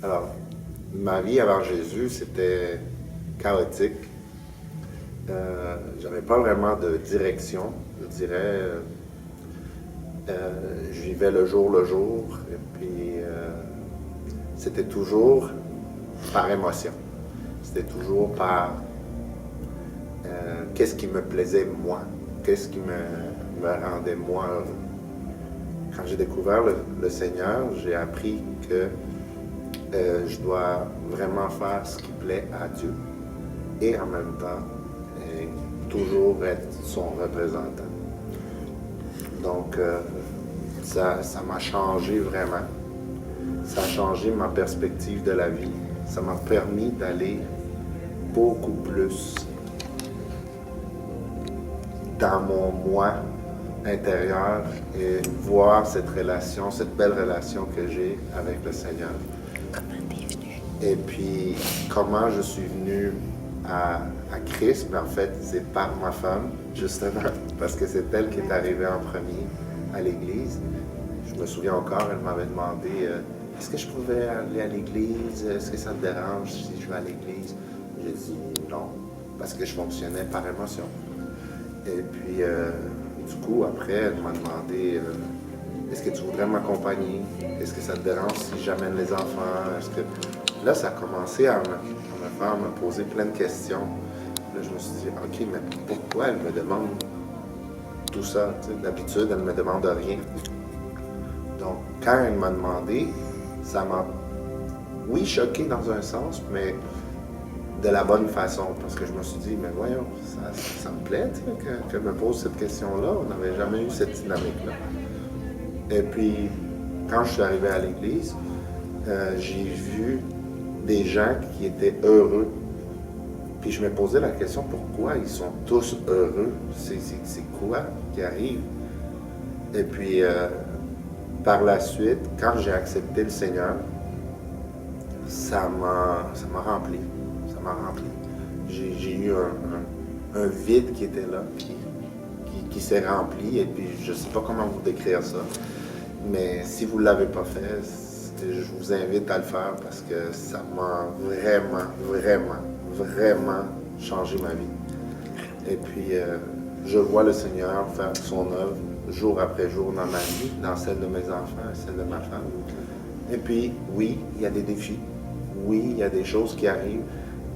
Alors, ma vie avant Jésus, c'était chaotique. J'avais pas vraiment de direction, je dirais. Je vivais le jour, et puis c'était toujours par émotion. C'était toujours par qu'est-ce qui me plaisait moi, qu'est-ce qui me rendait moi heureux. Quand j'ai découvert le Seigneur, j'ai appris que je dois vraiment faire ce qui plaît à Dieu et en même temps toujours être son représentant. Donc ça m'a changé vraiment. Ça a changé ma perspective de la vie. Ça m'a permis d'aller beaucoup plus dans mon moi intérieur et voir cette relation, cette belle relation que j'ai avec le Seigneur. Comment t'es venu? Et puis, comment je suis venu à Christ, mais en fait, c'est par ma femme, justement, parce que c'est elle qui est arrivée en premier à l'église. Je me souviens encore, elle m'avait demandé est-ce que je pouvais aller à l'église? Est-ce que ça te dérange si je vais à l'église? J'ai dit non, parce que je fonctionnais par émotion. Et puis, du coup, après, elle m'a demandé est-ce que tu voudrais m'accompagner? Est-ce que ça te dérange si j'amène les enfants? Est-ce que... Là, ça a commencé à me poser plein de questions. Là, je me suis dit, OK, mais pourquoi elle me demande tout ça? D'habitude, elle ne me demande rien. Donc, quand elle m'a demandé, ça m'a, oui, choqué dans un sens, mais de la bonne façon. Parce que je me suis dit, mais voyons, ça me plaît qu'elle me pose cette question-là. On n'avait jamais eu cette dynamique-là. Et puis, quand je suis arrivé à l'église, j'ai vu des gens qui étaient heureux. Puis je me posais la question, pourquoi ils sont tous heureux? C'est quoi qui arrive? Et puis, par la suite, quand j'ai accepté le Seigneur, ça m'a rempli. Ça m'a rempli. J'ai eu un vide qui était là, qui s'est rempli. Et puis, je ne sais pas comment vous décrire ça. Mais si vous ne l'avez pas fait, je vous invite à le faire parce que ça m'a vraiment changé ma vie. Et puis, je vois le Seigneur faire son œuvre jour après jour dans ma vie, dans celle de mes enfants et celle de ma femme. Et puis, oui, il y a des défis. Oui, il y a des choses qui arrivent.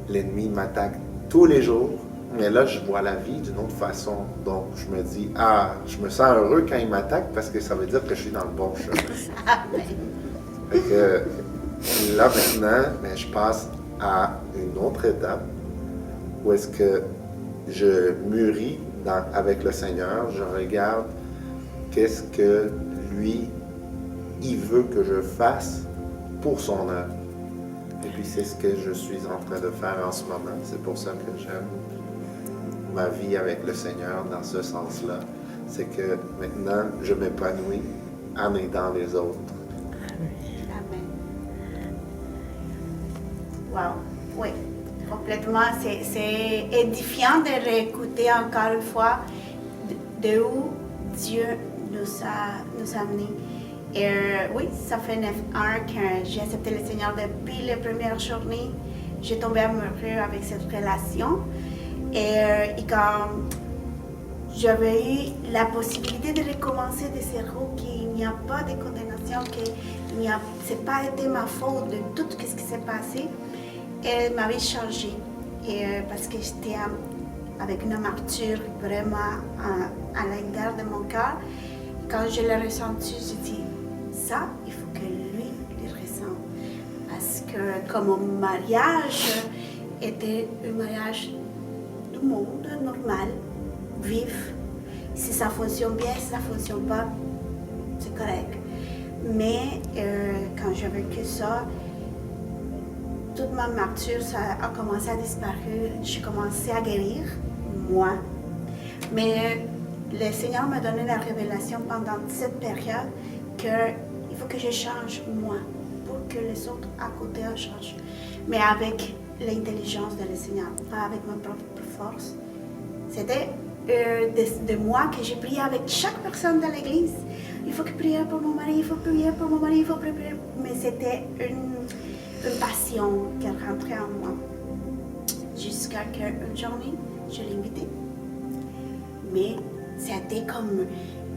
L'ennemi m'attaque tous les jours. Mais là, je vois la vie d'une autre façon. Donc, je me dis, je me sens heureux quand il m'attaque parce que ça veut dire que je suis dans le bon chemin. Fait que là, maintenant, je passe à une autre étape où est-ce que je mûris avec le Seigneur. Je regarde qu'est-ce que lui, il veut que je fasse pour son œuvre. Et puis, c'est ce que je suis en train de faire en ce moment. C'est pour ça que j'aime ma vie avec le Seigneur dans ce sens-là. C'est que maintenant, je m'épanouis en aidant les autres. Amen. Wow. Oui, complètement. C'est édifiant de réécouter encore une fois de où Dieu nous a amenés. Et oui, ça fait 9 ans que j'ai accepté le Seigneur depuis les premières journées. J'ai tombé amoureux avec cette relation. Et quand j'avais eu la possibilité de recommencer de zéro, qu'il n'y a pas de condamnation, que ce n'a pas été ma faute de tout ce qui s'est passé, elle m'avait changé. Et parce que j'étais avec une amertume vraiment à l'intérieur de mon cœur. Quand je l'ai ressenti, j'ai dit, ça, il faut que lui le ressente. Parce que comme mon mariage était un mariage du monde normal, vif. Si ça fonctionne bien, si ça ne fonctionne pas, c'est correct. Mais quand j'ai vécu ça, toute ma martyre, ça a commencé à disparaître. J'ai commencé à guérir, moi. Mais le Seigneur m'a donné la révélation pendant cette période qu'il faut que je change, moi, pour que les autres à côté changent. Mais avec l'intelligence de le Seigneur, pas avec ma propre force. C'était de moi que j'ai prié avec chaque personne dans l'église. Il faut que prier pour mon mari, il faut prier pour mon mari, il faut prier. Mais c'était une passion qui rentrait en moi. Jusqu'à qu'une journée, je l'ai invité. Mais c'était comme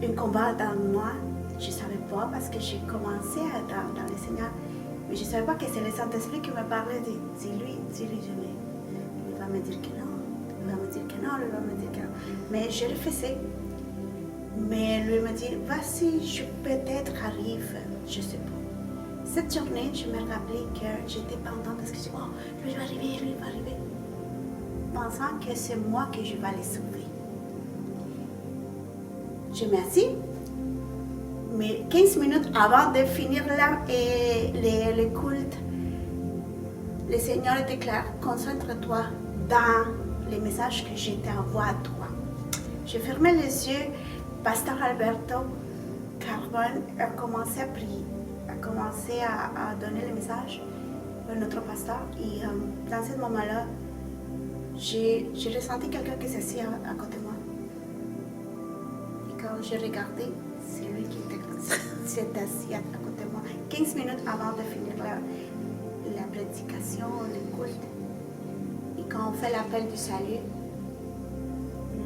un combat dans moi. Je ne savais pas parce que j'ai commencé dans le Seigneur. Mais je ne savais pas que c'est le Saint-Esprit qui me parlait. Dis-lui, jamais. Il va me dire que non. Il va me dire que non, il va me dire que non. Mais je le faisais. Mais lui m'a dit, vas-y, je peut-être arrive, je ne sais pas. Cette journée, je me rappelais que j'étais pendant parce que je dis, oh, lui va arriver, lui va arriver. Pensant que c'est moi que je vais les sauver. Je m'assis, mais 15 minutes avant de finir là et le culte, le Seigneur déclare, concentre-toi dans les messages que je t'envoie à toi. Je fermais les yeux, Pasteur Alberto Carbone a commencé à prier, a commencé à donner le message à notre pasteur. Et dans ce moment-là, j'ai ressenti quelqu'un qui s'assit à côté de moi. Et quand j'ai regardé, c'est lui qui s'est assis à côté de moi. 15 minutes avant de finir la prédication, le culte. Et quand on fait l'appel du salut,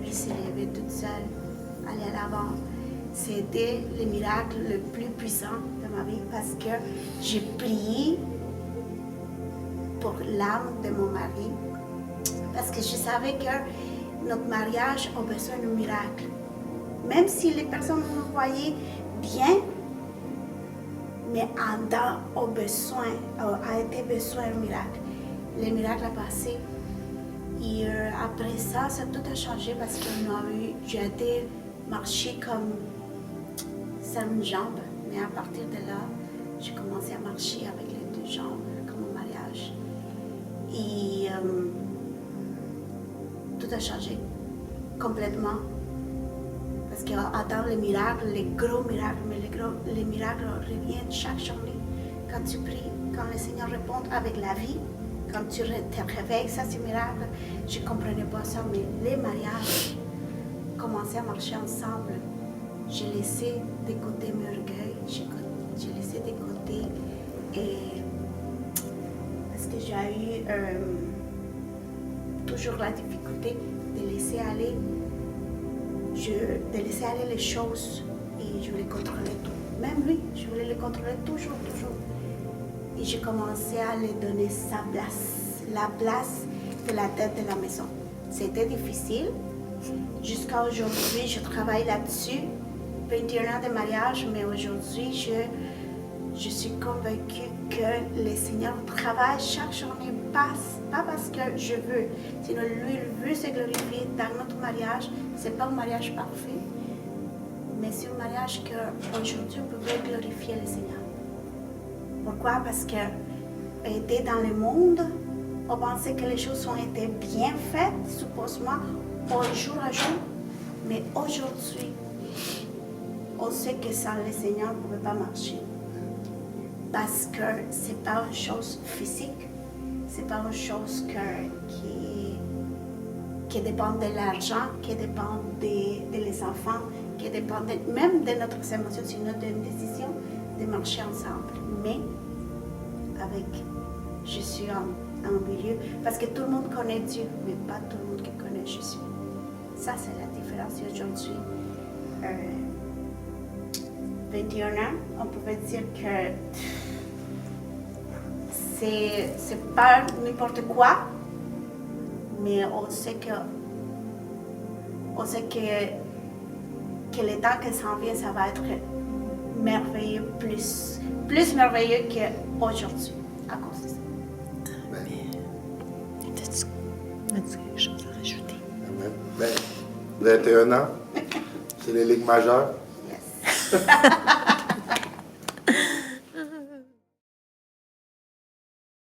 lui s'est levé toute seule, aller à l'avant. C'était le miracle le plus puissant de ma vie parce que j'ai prié pour l'âme de mon mari. Parce que je savais que notre mariage a besoin d'un miracle. Même si les personnes nous voyaient bien, mais Adam a été besoin d'un miracle. Le miracle a passé. Et après ça, tout a changé parce que j'ai été marcher comme sans une jambe. Mais à partir de là, j'ai commencé à marcher avec les deux jambes, comme au mariage. Et tout a changé complètement. Parce qu'attendre les miracles, les gros miracles, mais les miracles reviennent chaque journée. Quand tu pries, quand le Seigneur répond avec la vie, quand tu te réveilles, ça c'est un miracle. Je ne comprenais pas ça, mais les mariages commençaient à marcher ensemble. J'ai laissé de côté mes orgueils, j'ai laissé de côté, parce que j'ai eu toujours la difficulté de laisser aller, les choses et je voulais contrôler tout. Même lui, je voulais le contrôler toujours. Et j'ai commencé à lui donner sa place, la place de la tête de la maison. C'était difficile. Jusqu'à aujourd'hui, je travaille là-dessus. 21 ans de mariage, mais aujourd'hui, je suis convaincue que le Seigneur travaille chaque journée, pas parce que je veux, sinon lui, il veut se glorifier dans notre mariage. Ce n'est pas un mariage parfait, mais c'est un mariage qu'aujourd'hui, on peut glorifier le Seigneur. Pourquoi? Parce que était dans le monde, on pensait que les choses ont été bien faites, supposément, au jour à jour. Mais aujourd'hui, on sait que sans le Seigneur, on ne pouvait pas marcher. Parce que ce n'est pas une chose physique, ce n'est pas une chose qui dépend de l'argent, qui dépend des enfants, qui dépend même de notre émotion, sinon d'une décision de marcher ensemble. Mais je suis en milieu, parce que tout le monde connaît Dieu, mais pas tout le monde qui connaît Jésus. Ça, c'est la différence aujourd'hui. 21 ans, on pouvait dire que c'est pas n'importe quoi, mais on sait que le temps qui s'en vient, ça va être merveilleux, plus merveilleux qu'aujourd'hui, à cause de ça. Amen. As-tu quelque chose à rajouter? Amen. Ben, 21 ans, c'est les ligues majeures. Yes.